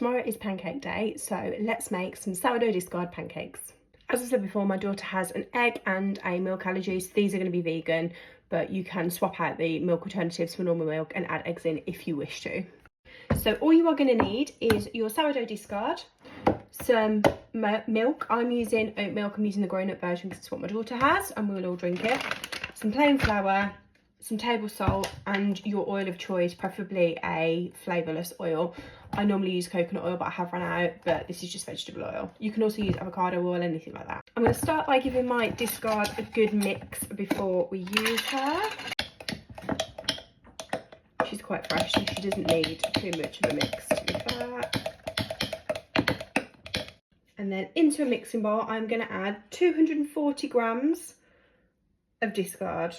tomorrow is pancake day, so let's make some sourdough discard pancakes. As I said before, my daughter has an egg and a milk allergy, so these are going to be vegan, but you can swap out the milk alternatives for normal milk and add eggs in if you wish to. So all you are going to need is your sourdough discard, some milk. I'm using oat milk. I'm using the grown-up version because it's what my daughter has, and we'll all drink it. Some plain flour, some table salt, and your oil of choice, preferably a flavourless oil. I normally use coconut oil, but I have run out, but this is just vegetable oil. You can also use avocado oil, anything like that. I'm going to start by giving my discard a good mix before we use her. She's quite fresh, so she doesn't need too much of a mix, to be fair. And then into a mixing bowl, I'm going to add 240 grams of discard.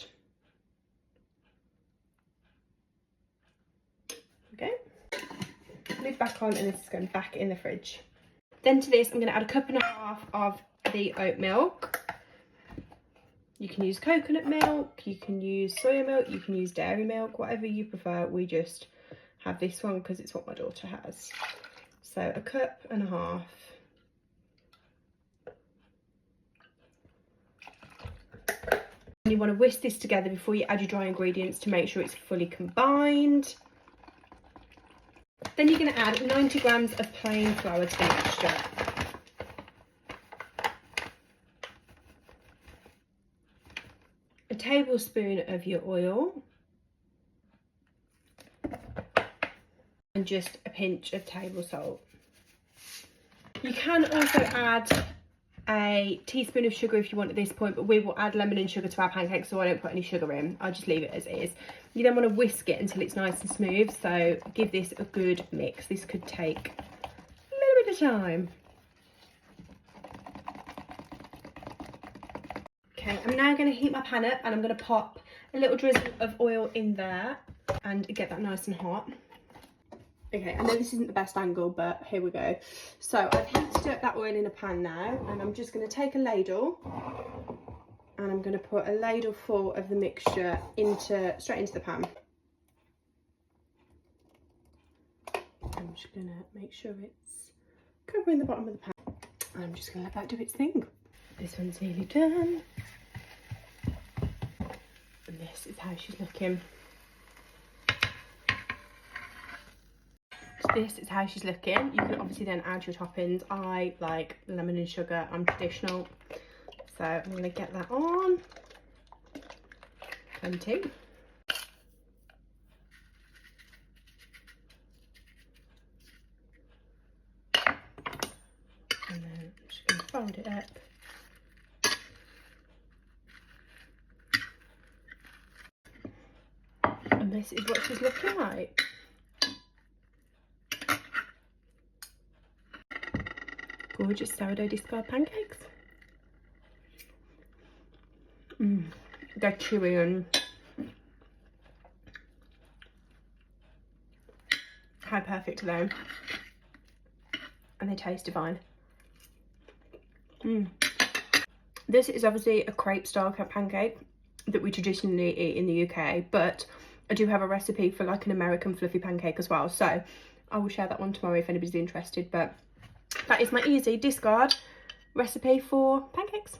Okay. Lid back on, and this is going back in the fridge. Then to this I'm going to add a cup and a half of the oat milk. You can use coconut milk, you can use soya milk, you can use dairy milk, whatever you prefer. We just have this one because it's what my daughter has. So a cup and a half. And you want to whisk this together before you add your dry ingredients to make sure it's fully combined. Then you're going to add 90 grams of plain flour to the mixture. A tablespoon of your oil. And just a pinch of table salt. You can also add a teaspoon of sugar if you want at this point, but we will add lemon and sugar to our pancakes, so I don't put any sugar in. I'll just leave it as is. You then want to whisk it until it's nice and smooth, so give this a good mix. This could take a little bit of time. Okay, I'm now going to heat my pan up, and I'm going to pop a little drizzle of oil in there and get that nice and hot. Okay, I know this isn't the best angle, but here we go. So I've heated up that oil in a pan now, and I'm just going to take a ladle, and I'm going to put a ladle full of the mixture straight into the pan. I'm just going to make sure it's covering the bottom of the pan. I'm just going to let that do its thing. This one's nearly done. And this is how she's looking. This is how she's looking. You can obviously then add your toppings. I like lemon and sugar. I'm traditional. So I'm going to get that on. Plenty. And then I'm just going to fold it up. And this is what she's looking like. Gorgeous sourdough discard pancakes. They're chewy and how perfect are they? And they taste divine. This is obviously a crepe style pancake that we traditionally eat in the UK, but I do have a recipe for like an American fluffy pancake as well, so I will share that one tomorrow if anybody's interested. But that is my easy discard recipe for pancakes.